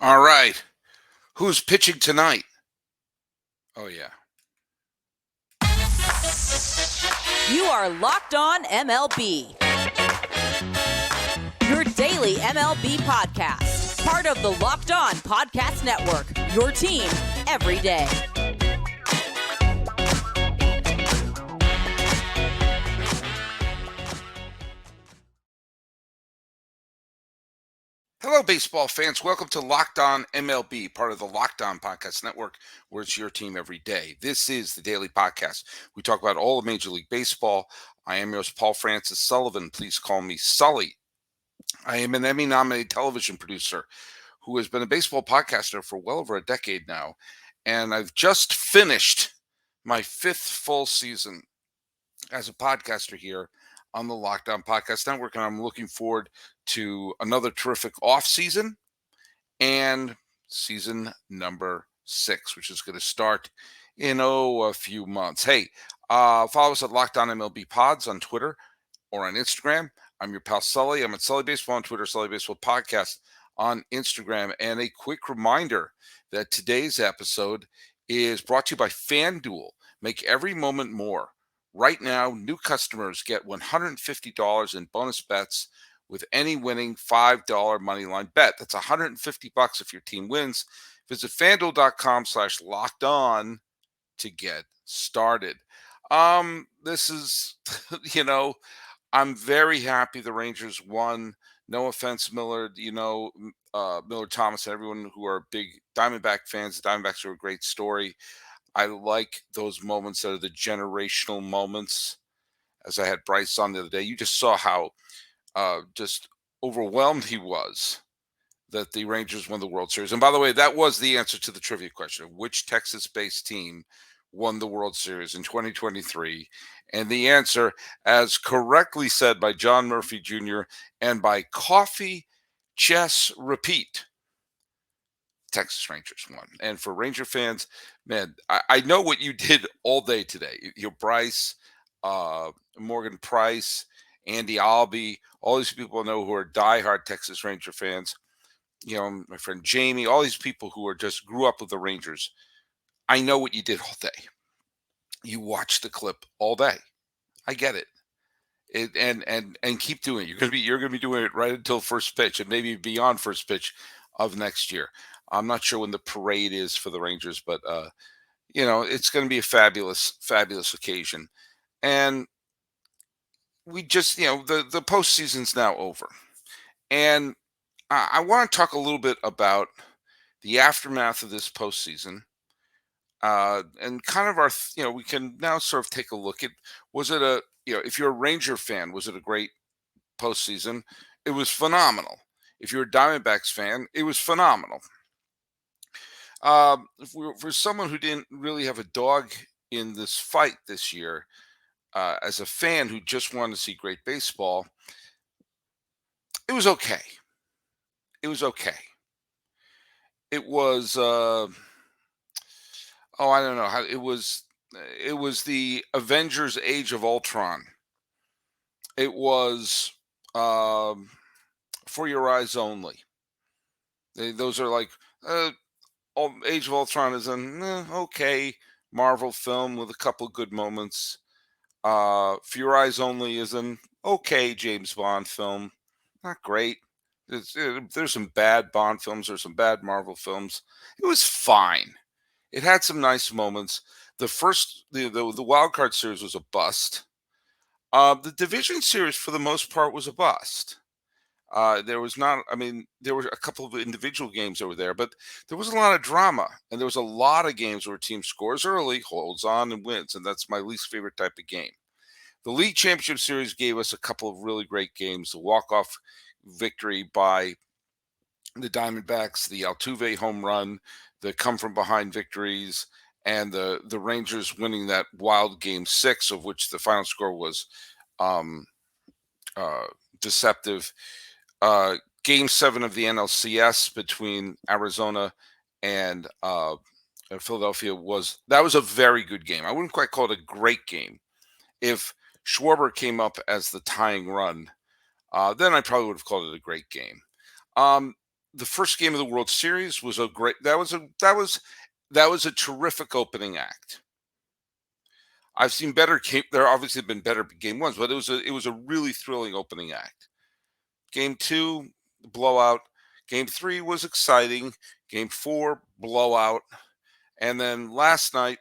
All right. Who's pitching tonight? Oh, yeah. You are Locked On MLB, your daily MLB podcast. Part of the Locked On Podcast Network, your team every day. Hello, baseball fans. Welcome to Locked On MLB, part of the Locked On Podcast Network, where it's your team every day. This is the daily podcast. We talk about all of Major League Baseball. I am your host, Paul Francis Sullivan. Please call me Sully. I am an Emmy-nominated television producer who has been a baseball podcaster for well over a decade now, and I've just finished my 5th full season as a podcaster here on the Locked On Podcast Network, and I'm looking forward to another terrific off season and season number 6, which is going to start in a few months. Hey, follow us at Locked On MLB Pods on Twitter or on Instagram. I'm your pal Sully. I'm at Sully Baseball on Twitter, Sully Baseball Podcast on Instagram. And a quick reminder that today's episode is brought to you by FanDuel. Make every moment more. Right now, new customers get $150 in bonus bets with any winning $5 moneyline bet. That's $150 if your team wins. Visit FanDuel.com/locked-on to get started. This is, I'm very happy the Rangers won. No offense, Millard, Millard Thomas and everyone who are big Diamondback fans. The Diamondbacks are a great story. I like those moments that are the generational moments. As I had Bryce on the other day, you just saw how just overwhelmed he was that the Rangers won the World Series. And by the way, that was the answer to the trivia question of which Texas-based team won the World Series in 2023. And the answer, as correctly said by John Murphy Jr. and by Coffee Chess Repeat, Texas Rangers won. And for Ranger fans, man, I know what you did all day today. Bryce, Morgan Price, Andy Albee, all these people I know who are diehard Texas Ranger fans. My friend Jamie, all these people who are just grew up with the Rangers. I know what you did all day. You watched the clip all day. I get it. And keep doing it. You're gonna be doing it right until first pitch and maybe beyond first pitch of next year. I'm not sure when the parade is for the Rangers, but it's going to be a fabulous, fabulous occasion. And we just, the postseason's now over, and I want to talk a little bit about the aftermath of this postseason, and kind of we can now sort of take a look at, was it if you're a Ranger fan, was it a great postseason? It was phenomenal. If you're a Diamondbacks fan, it was phenomenal. For someone who didn't really have a dog in this fight this year, as a fan who just wanted to see great baseball, it was okay. It was okay. It was, I don't know how it was. It was the Avengers: Age of Ultron. It was for your eyes only. Those are like. Age of Ultron is an okay Marvel film with a couple of good moments. For Your Eyes Only is an okay James Bond film. Not great. There's some bad Bond films. There's some bad Marvel films. It was fine. It had some nice moments. The wild card series was a bust. The division series, for the most part, was a bust. There was not, there were a couple of individual games over there, but there was a lot of drama, and there was a lot of games where a team scores early, holds on, and wins, and that's my least favorite type of game. The League Championship Series gave us a couple of really great games. The walk-off victory by the Diamondbacks, the Altuve home run, the come-from-behind victories, and the Rangers winning that wild Game 6, of which the final score was deceptive. Game 7 of the NLCS between Arizona and Philadelphia was a very good game. I wouldn't quite call it a great game. If Schwarber came up as the tying run, then I probably would have called it a great game. the first game of the World Series was a great. That was a terrific opening act. I've seen better game. There obviously have been better game ones, but it was a really thrilling opening act. Game two, blowout. Game three was exciting. Game four, blowout. And then last night,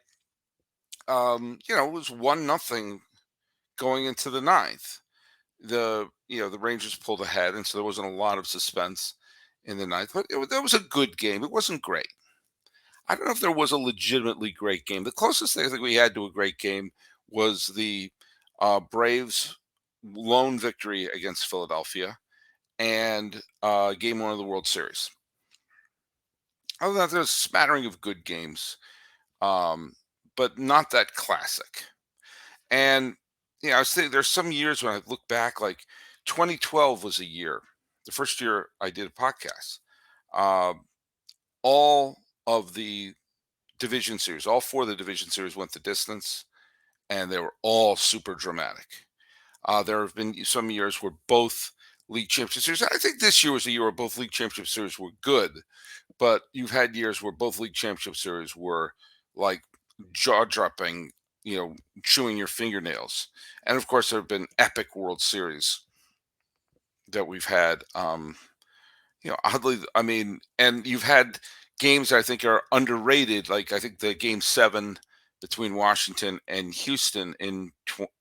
it was 1-0 going into the ninth. The Rangers pulled ahead, and so there wasn't a lot of suspense in the ninth. But that was a good game. It wasn't great. I don't know if there was a legitimately great game. The closest thing I think we had to a great game was the Braves' lone victory against Philadelphia and game one of the World Series. Other than that, there's a smattering of good games, but not that classic. And I was thinking there's some years when I look back, like 2012 was a year, the first year I did a podcast. Uh, all of the division series, all four of the division series went the distance, and they were all super dramatic. There have been some years where both league championship series. I think this year was a year where both league championship series were good, but you've had years where both league championship series were like jaw dropping, chewing your fingernails. And of course, there have been epic World Series that we've had. Oddly, I mean, and you've had games that I think are underrated. Like I think the Game 7 between Washington and Houston in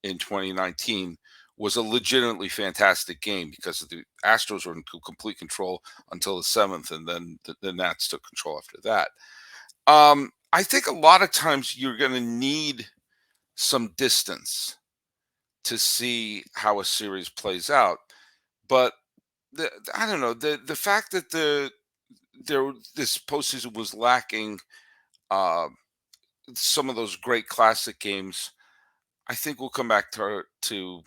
2019 was a legitimately fantastic game because the Astros were in complete control until the seventh, and then the Nats took control after that. I think a lot of times you're going to need some distance to see how a series plays out, but I don't know, the fact that this postseason was lacking uh, some of those great classic games. I think we'll come back to.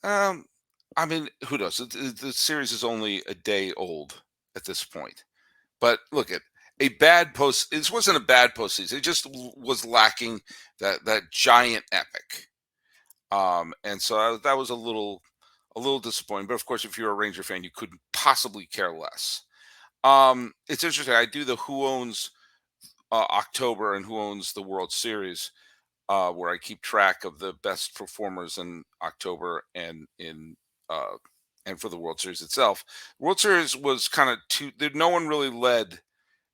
Um, I mean, who knows? The series is only a day old at this point. But look at a bad post. This wasn't a bad postseason. It just was lacking that giant epic. And so that was a little disappointing. But of course, if you're a Ranger fan, you couldn't possibly care less. It's interesting. I do the who owns October and who owns the World Series, where I keep track of the best performers in October uh, and for the World Series itself. World Series was kind of too. No one really led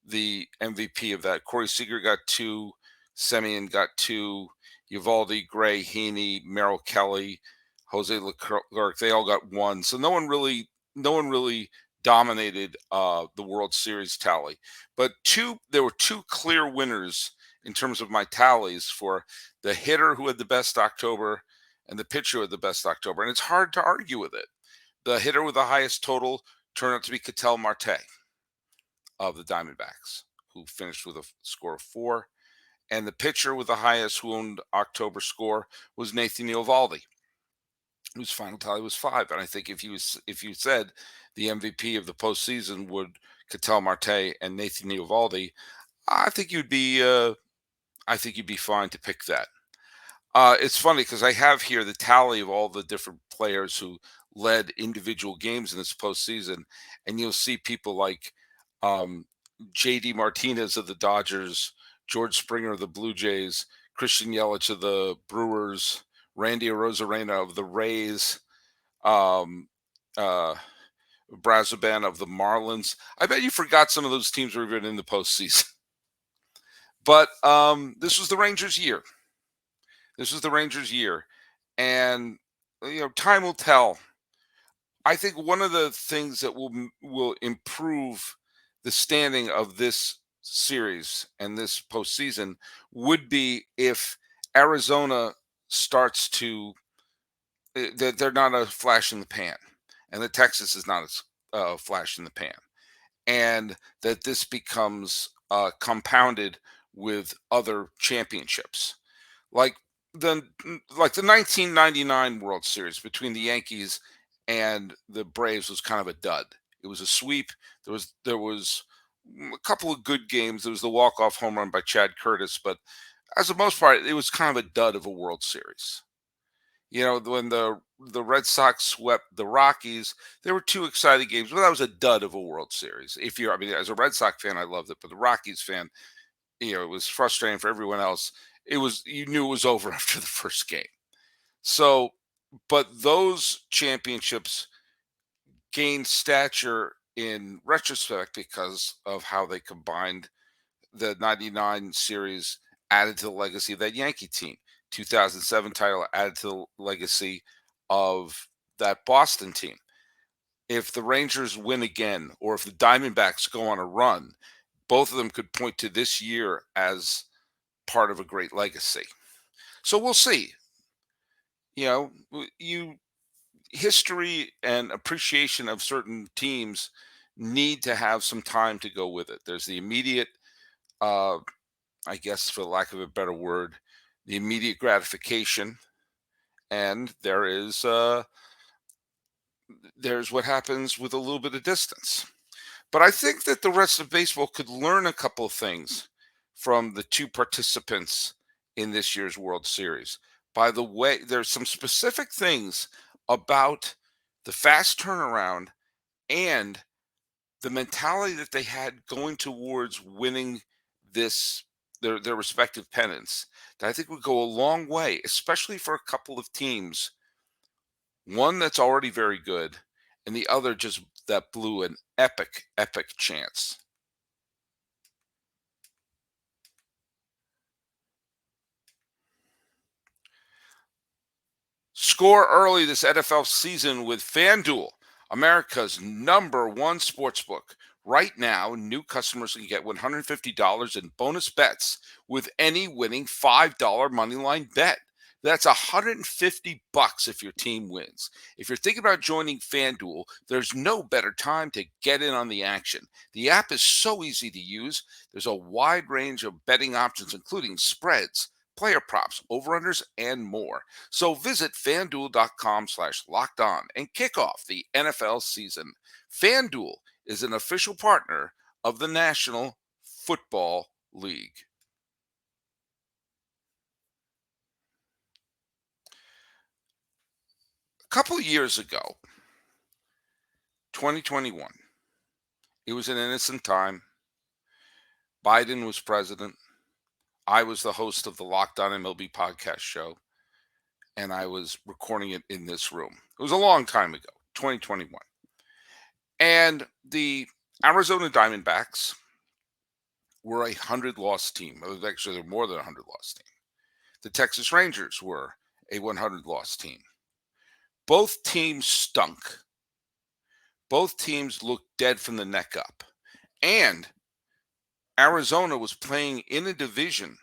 the MVP of that. Corey Seager got 2, Semien got 2, Uvalde, Gray, Heaney, Merrill Kelly, Jose Leclerc. They all got 1. So no one really dominated the World Series tally. But there were 2 clear winners in terms of my tallies for the hitter who had the best October and the pitcher who had the best October. And it's hard to argue with it. The hitter with the highest total turned out to be Ketel Marte of the Diamondbacks, who finished with a score of 4. And the pitcher with the highest who owned October score was Nathan Eovaldi, whose final tally was 5. And I think if you said the MVP of the postseason would Ketel Marte and Nathan Eovaldi, I think you'd be fine to pick that. It's funny because I have here the tally of all the different players who led individual games in this postseason, and you'll see people like J.D. Martinez of the Dodgers, George Springer of the Blue Jays, Christian Yelich of the Brewers, Randy Arozarena of the Rays, Brazoban of the Marlins. I bet you forgot some of those teams were even in the postseason. But this was the Rangers' year. And time will tell. I think one of the things that will improve the standing of this series and this postseason would be if Arizona starts to they're not a flash in the pan, and that Texas is not a flash in the pan, and that this becomes compounded with other championships, like the 1999 World Series between the Yankees and the Braves was kind of a dud. It was a sweep. There was a couple of good games. There was the walk-off home run by Chad Curtis, but as the most part, it was kind of a dud of a World Series. When the the Red Sox swept the Rockies. There were two exciting games, but that was a dud of a World Series. I mean, as a Red Sox fan, I loved it, but the Rockies fan, it was frustrating for everyone else. You knew it was over after the first game. So, but those championships gained stature in retrospect because of how they combined the 99 series added to the legacy of that Yankee team. 2007 title added to the legacy of that Boston team. If the Rangers win again, or if the Diamondbacks go on a run, both of them could point to this year as part of a great legacy. So we'll see. You history and appreciation of certain teams need to have some time to go with it. There's the immediate, I guess, for lack of a better word, the immediate gratification, and there's what happens with a little bit of distance. But I think that the rest of baseball could learn a couple of things from the two participants in this year's World Series. By the way, there's some specific things about the fast turnaround and the mentality that they had going towards winning their respective pennants that I think would go a long way, especially for a couple of teams. One that's already very good, and the other just that blew an epic, epic chance. Score early this NFL season with FanDuel, America's #1 sportsbook. Right now, new customers can get $150 in bonus bets with any winning $5 moneyline bet. That's $150 if your team wins. If you're thinking about joining FanDuel, there's no better time to get in on the action. The app is so easy to use. There's a wide range of betting options, including spreads, player props, over-unders, and more. So visit FanDuel.com/lockedon and kick off the NFL season. FanDuel is an official partner of the National Football League. A couple of years ago, 2021, it was an innocent time. Biden was president. I was the host of the Locked On MLB podcast show, and I was recording it in this room. It was a long time ago, 2021. And the Arizona Diamondbacks were a 100-loss team. Actually, they're more than a 100-loss team. The Texas Rangers were a 100-loss team. Both teams stunk. Both teams looked dead from the neck up. And Arizona was playing in a division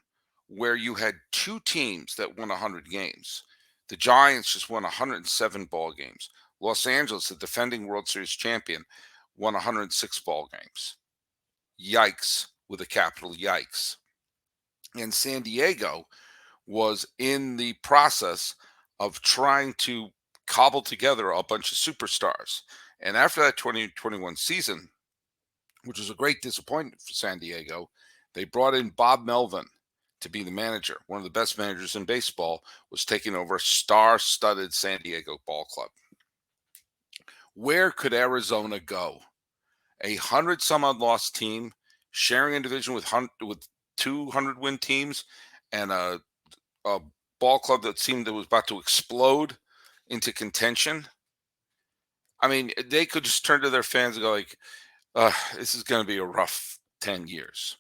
where you had two teams that won 100 games. The Giants just won 107 ball games. Los Angeles, the defending World Series champion, won 106 ball games. Yikes, with a capital yikes. And San Diego was in the process of trying to cobble together a bunch of superstars. And after that 2021 season, which was a great disappointment for San Diego, they brought in Bob Melvin to be the manager. One of the best managers in baseball, was taking over a star-studded San Diego ball club. Where could Arizona go? A 100-some-odd loss team sharing a division with 200-win teams and a ball club that seemed that was about to explode into contention. I mean, they could just turn to their fans and go like, this is going to be a rough 10 years.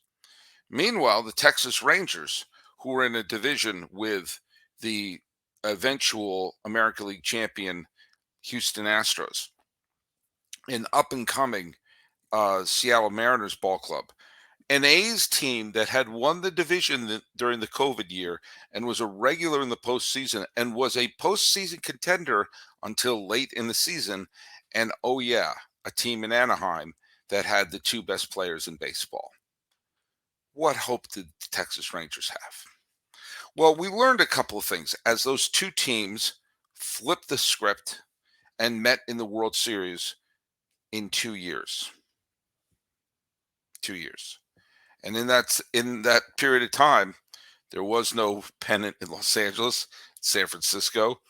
Meanwhile, the Texas Rangers, who were in a division with the eventual American League champion Houston Astros, an up-and-coming Seattle Mariners ball club, an A's team that had won the division during the COVID year and was a regular in the postseason and was a postseason contender until late in the season, and oh yeah, a team in Anaheim that had the two best players in baseball. What hope did the Texas Rangers have? Well, we learned a couple of things as those two teams flipped the script and met in the World Series in 2 years. 2 years. And in that period of time, there was no pennant in Los Angeles, San Francisco,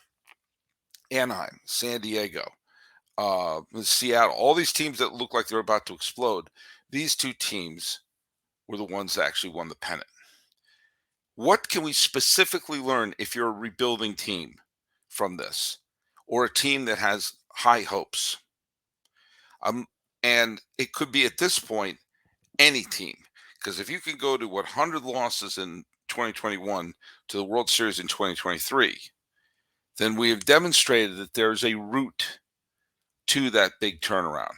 Anaheim, San Diego, Seattle, all these teams that look like they're about to explode. These two teams were the ones that actually won the pennant. What can we specifically learn if you're a rebuilding team from this, or a team that has high hopes? Um, and it could be at this point any team, because if you can go to 100 losses in 2021 to the World Series in 2023, then we have demonstrated that there's a route to that big turnaround.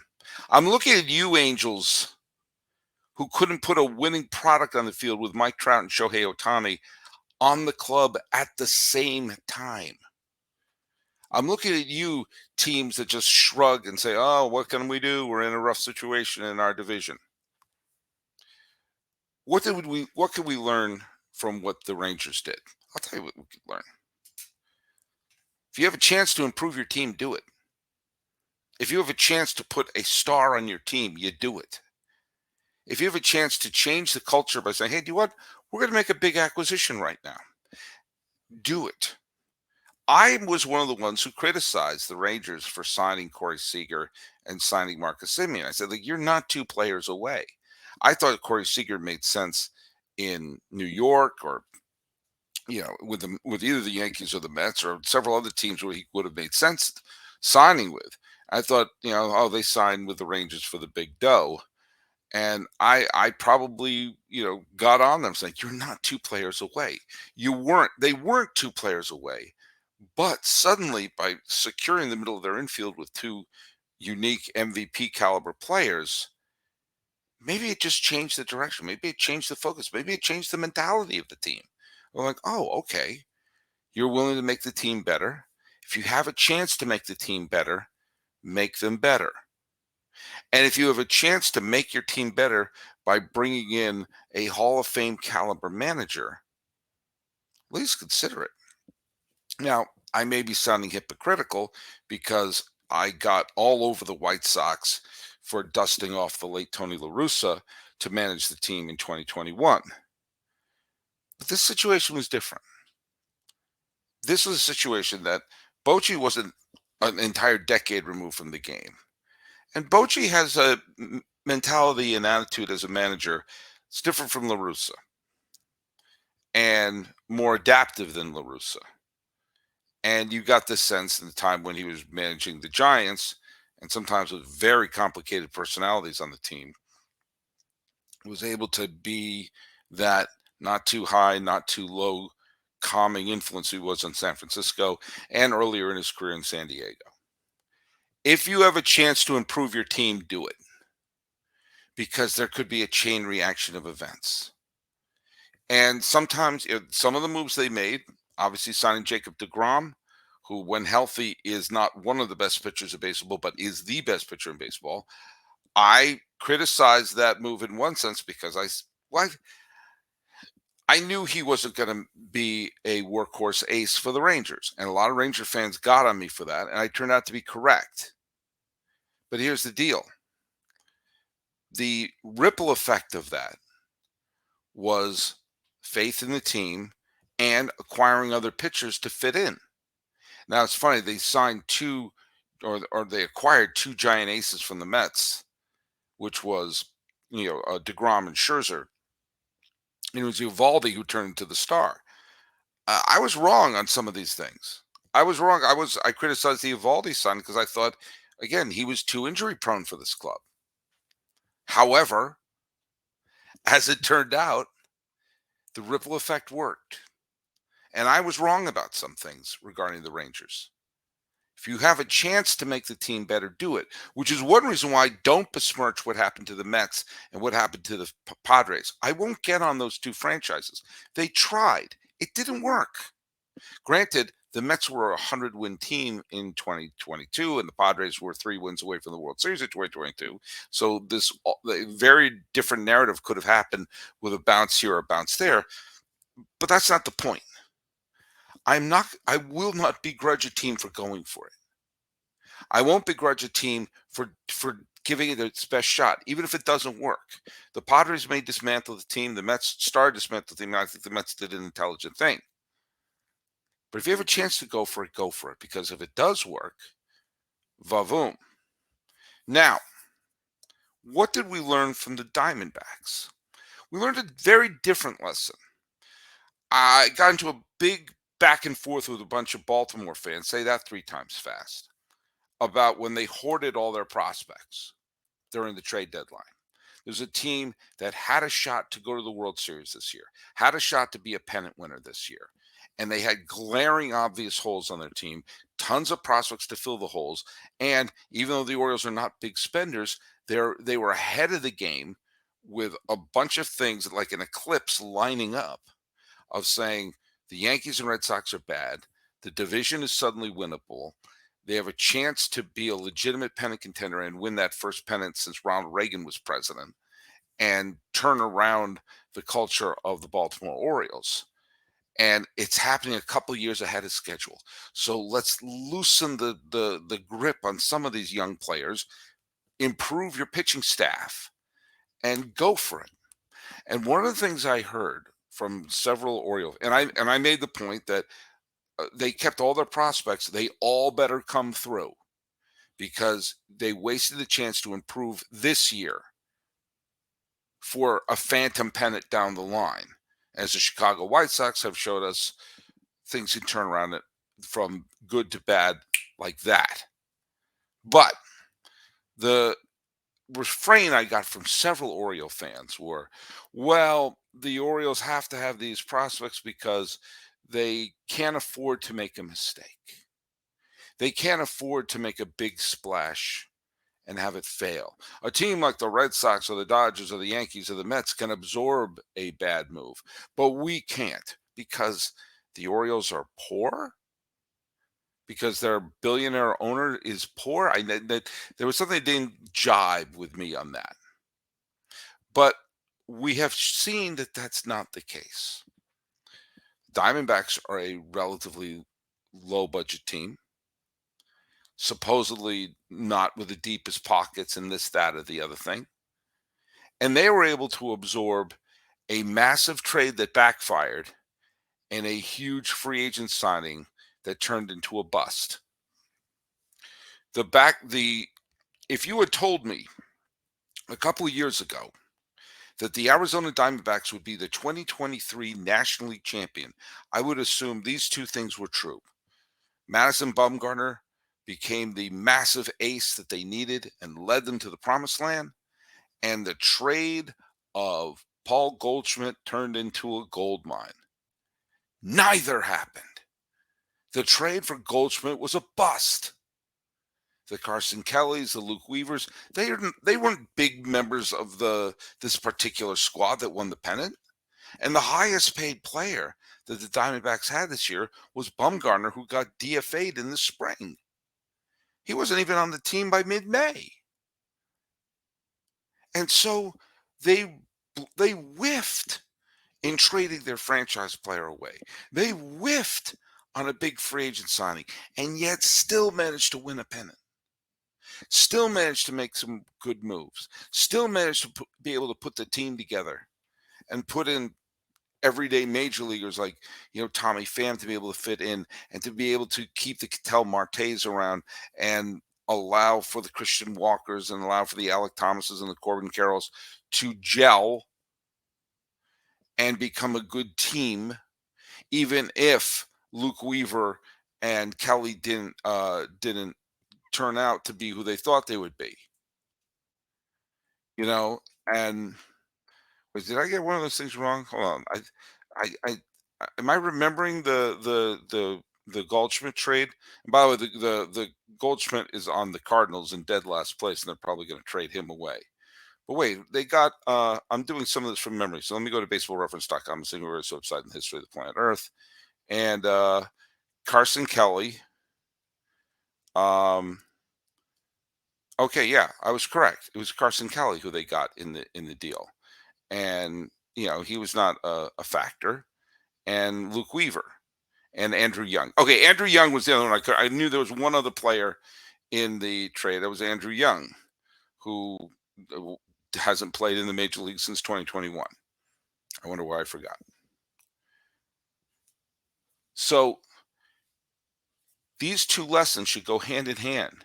I'm looking at you, Angels, who couldn't put a winning product on the field with Mike Trout and Shohei Ohtani on the club at the same time. I'm looking at you, teams that just shrug and say, oh, what can we do? We're in a rough situation in our division. What can we learn from what the Rangers did? I'll tell you what we could learn. If you have a chance to improve your team, do it. If you have a chance to put a star on your team, you do it. If you have a chance to change the culture by saying, hey, do you know what? We're going to make a big acquisition right now. Do it. I was one of the ones who criticized the Rangers for signing Corey Seager and signing Marcus Semien. I said, like, you're not 2 players away. I thought Corey Seager made sense in New York, or with either the Yankees or the Mets or several other teams where he would have made sense signing with. I thought, they signed with the Rangers for the big dough. And I probably, got on them saying, you're not 2 players away. They weren't 2 players away. But suddenly, by securing the middle of their infield with 2 unique MVP caliber players, maybe it just changed the direction. Maybe it changed the focus. Maybe it changed the mentality of the team. We're like, oh, okay. You're willing to make the team better. If you have a chance to make the team better, make them better. And if you have a chance to make your team better by bringing in a Hall of Fame caliber manager, at least consider it. Now, I may be sounding hypocritical because I got all over the White Sox for dusting off the late Tony La Russa to manage the team in 2021. But this situation was different. This was a situation that Bochy wasn't an entire decade removed from the game. And Bochy has a mentality and attitude as a manager. It's different from La Russa and more adaptive than La Russa. And you got this sense in the time when he was managing the Giants, and sometimes with very complicated personalities on the team, was able to be that not too high, not too low, calming influence he was on San Francisco and earlier in his career in San Diego. If you have a chance to improve your team, do it. Because there could be a chain reaction of events. And sometimes some of the moves they made, obviously signing Jacob deGrom, who when healthy is not one of the best pitchers of baseball, but is the best pitcher in baseball. I criticized that move in one sense because I knew he wasn't going to be a workhorse ace for the Rangers. And a lot of Ranger fans got on me for that. And I turned out to be correct. But here's the deal. The ripple effect of that was faith in the team and acquiring other pitchers to fit in. Now, it's funny. They signed 2 or they acquired 2 giant aces from the Mets, which was, deGrom and Scherzer. It was Eovaldi who turned into the star. I was wrong on some of these things. I was wrong. I criticized the Eovaldi sign because I thought, again, he was too injury prone for this club. However, as it turned out, the ripple effect worked. And I was wrong about some things regarding the Rangers. If you have a chance to make the team better, do it, which is one reason why I don't besmirch what happened to the Mets and what happened to the Padres. I won't get on those 2 franchises. They tried. It didn't work. Granted, the Mets were a 100-win team in 2022, and the Padres were 3 wins away from the World Series in 2022. So this very different narrative could have happened with a bounce here or a bounce there. But that's not the point. I will not begrudge a team for going for it. I won't begrudge a team for giving it its best shot, even if it doesn't work. The Padres may dismantle the team. The Mets started to dismantle the team. I think the Mets did an intelligent thing. But if you have a chance to go for it, go for it. Because if it does work, va-voom. Now, what did we learn from the Diamondbacks? We learned a very different lesson. I got into a big back and forth with a bunch of Baltimore fans, say that 3 times fast, about when they hoarded all their prospects during the trade deadline. There's a team that had a shot to go to the World Series this year, had a shot to be a pennant winner this year. And they had glaring, obvious holes on their team, tons of prospects to fill the holes. And even though the Orioles are not big spenders, they were ahead of the game with a bunch of things like an eclipse lining up of saying the Yankees and Red Sox are bad. The division is suddenly winnable. They have a chance to be a legitimate pennant contender and win that first pennant since Ronald Reagan was president and turn around the culture of the Baltimore Orioles. And it's happening a couple years ahead of schedule. So let's loosen the grip on some of these young players, improve your pitching staff, and go for it. And one of the things I heard from several Orioles, and I made the point that they kept all their prospects. They all better come through because they wasted the chance to improve this year for a phantom pennant down the line. As the Chicago White Sox have showed us, things can turn around from good to bad like that. But the refrain I got from several Oriole fans were, well, the Orioles have to have these prospects because they can't afford to make a mistake. They can't afford to make a big splash and have it fail. A team like the Red Sox or the Dodgers or the Yankees or the Mets can absorb a bad move, but we can't because the Orioles are poor, because their billionaire owner is poor. There was something that didn't jibe with me on that. But we have seen that that's not the case. Diamondbacks are a relatively low budget team, supposedly not with the deepest pockets and this, that, or the other thing. And they were able to absorb a massive trade that backfired and a huge free agent signing that turned into a bust. If you had told me a couple of years ago that the Arizona Diamondbacks would be the 2023 National League champion, I would assume these two things were true. Madison Bumgarner became the massive ace that they needed and led them to the promised land, and the trade of Paul Goldschmidt turned into a gold mine. Neither happened. The trade for Goldschmidt was a bust. The Carson Kellys, the Luke Weavers, they weren't big members of this particular squad that won the pennant. And the highest paid player that the Diamondbacks had this year was Bumgarner, who got DFA'd in the spring. He wasn't even on the team by mid-May. And so they whiffed in trading their franchise player away. They whiffed on a big free agent signing and yet still managed to win a pennant. Still managed to make some good moves. Still managed to be able to put the team together and put in everyday major leaguers like, Tommy Pham to be able to fit in and to be able to keep the Ketel Martes around and allow for the Christian Walkers and allow for the Alec Thomases and the Corbin Carrolls to gel and become a good team, even if Luke Weaver and Kelly didn't turn out to be who they thought they would be. And did I get one of those things wrong? Hold on. I am I remembering the Goldschmidt trade? And by the way, the Goldschmidt is on the Cardinals in dead last place, and they're probably going to trade him away. But wait, they got I'm doing some of this from memory. So let me go to baseballreference.com and see where it's website in the history of the planet Earth. And Carson Kelly. Okay, yeah, I was correct. It was Carson Kelly who they got in the deal. And he was not a factor. And Luke Weaver and Andrew Young. Okay, Andrew Young was the other one. I knew there was one other player in the trade. That was Andrew Young, who hasn't played in the major league since 2021. I wonder why I forgot. So These two lessons should go hand in hand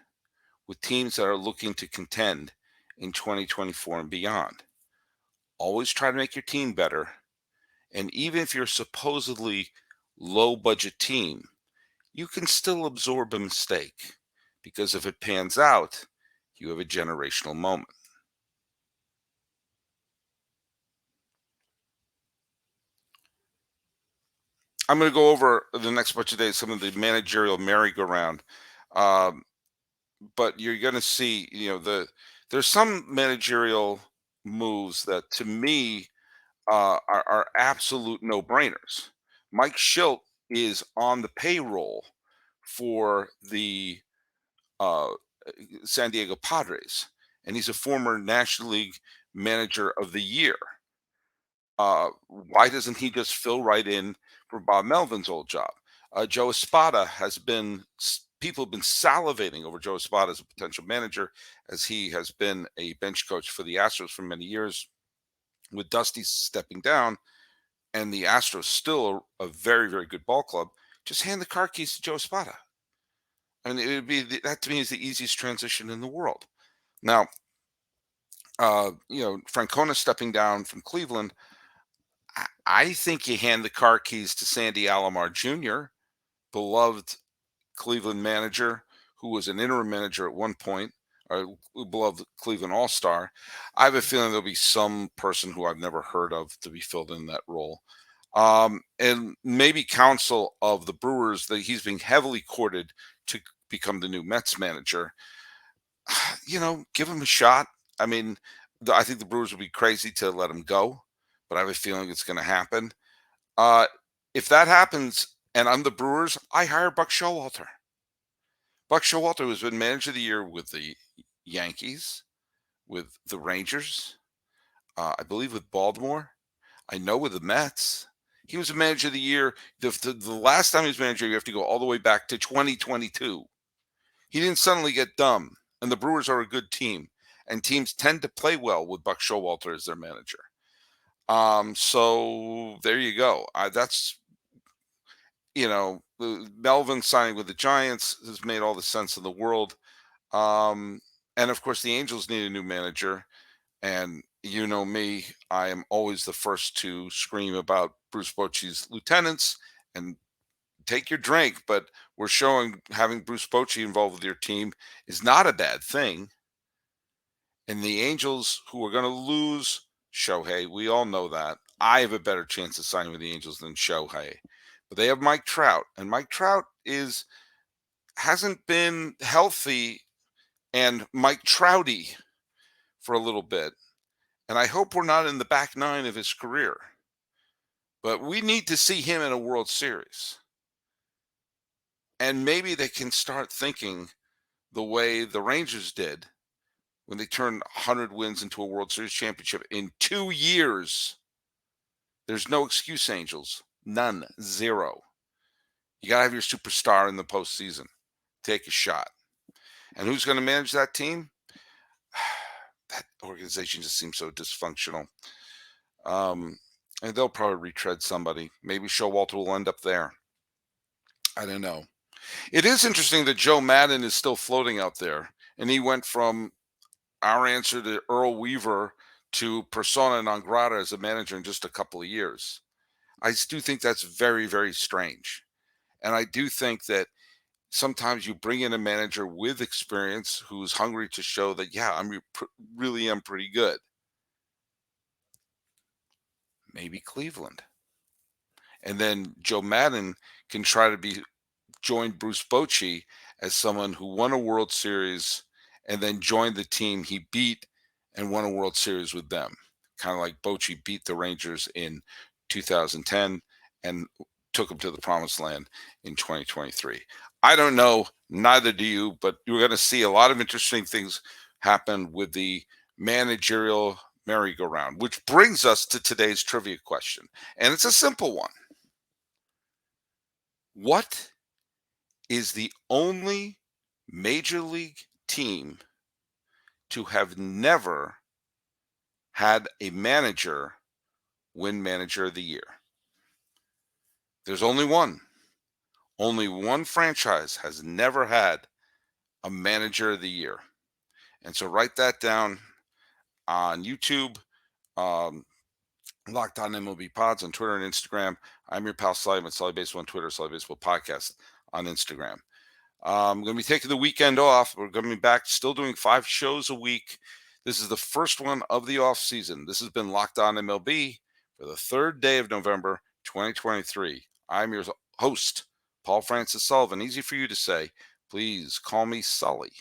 with teams that are looking to contend in 2024 and beyond. Always try to make your team better. And even if you're a supposedly low budget team, you can still absorb a mistake because if it pans out, you have a generational moment. I'm going to go over the next bunch of days some of the managerial merry-go-round, um, but you're going to see, there's some managerial moves that to me are absolute no-brainers. Mike Schilt is on the payroll for the uh, San Diego Padres, and he's a former National League Manager of the Year. Why doesn't he just fill right in for Bob Melvin's old job? Joe Espada people have been salivating over Joe Espada as a potential manager, as he has been a bench coach for the Astros for many years. With Dusty stepping down, and the Astros still a very, very good ball club, just hand the car keys to Joe Espada. I mean, it would be that to me is the easiest transition in the world. Now, Francona stepping down from Cleveland. I think you hand the car keys to Sandy Alomar Jr., beloved Cleveland manager who was an interim manager at one point, a beloved Cleveland All-Star. I have a feeling there'll be some person who I've never heard of to be filled in that role. And maybe counsel of the Brewers that he's being heavily courted to become the new Mets manager. Give him a shot. I mean, I think the Brewers would be crazy to let him go, but I have a feeling it's going to happen. If that happens and I'm the Brewers, I hire Buck Showalter. Buck Showalter has been manager of the year with the Yankees, with the Rangers, I believe with Baltimore. I know with the Mets. He was a manager of the year. The last time he was manager, you have to go all the way back to 2022. He didn't suddenly get dumb, and the Brewers are a good team, and teams tend to play well with Buck Showalter as their manager. So there you go. That's Melvin signing with the Giants has made all the sense in the world. And of course, the Angels need a new manager. And you know me, I am always the first to scream about Bruce Bochy's lieutenants. And take your drink, but we're showing having Bruce Bochy involved with your team is not a bad thing. And the Angels, who are going to lose Shohei, we all know that. I have a better chance of signing with the Angels than Shohei. But they have Mike Trout, and Mike Trout hasn't been healthy and Mike Trouty for a little bit. And I hope we're not in the back nine of his career. But we need to see him in a World Series. And maybe they can start thinking the way the Rangers did when they turned 100 wins into a World Series championship in 2 years. There's no excuse, Angels. None. Zero. You got to have your superstar in the postseason. Take a shot. And who's going to manage that team? That organization just seems so dysfunctional. And they'll probably retread somebody. Maybe Showalter will end up there. I don't know. It is interesting that Joe Madden is still floating out there. And he went from our answer to Earl Weaver to persona non grata as a manager in just a couple of years. I do think that's very, very strange. And I do think that sometimes you bring in a manager with experience who's hungry to show that, yeah, I really am pretty good. Maybe Cleveland. And then Joe Madden can try to join Bruce Bochy as someone who won a World Series and then joined the team he beat and won a World Series with them. Kind of like Bochy beat the Rangers in 2010 and took them to the promised land in 2023. I don't know, neither do you, but you're going to see a lot of interesting things happen with the managerial merry-go-round, which brings us to today's trivia question. And it's a simple one. What is the only major league team to have never had a manager win manager of the year? There's only one. Only one franchise has never had a manager of the year. And so write that down on YouTube, um, Locked On MLB Pods on Twitter and Instagram. I'm your pal Sully at Sully Baseball on Twitter, Sully Baseball Podcast on Instagram. I'm going to be taking the weekend off. We're going to be back still doing 5 shows a week. This is the first one of the off season. This has been Locked On MLB for the third day of November 2023. I'm your host, Paul Francis Sullivan. Easy for you to say. Please call me Sully.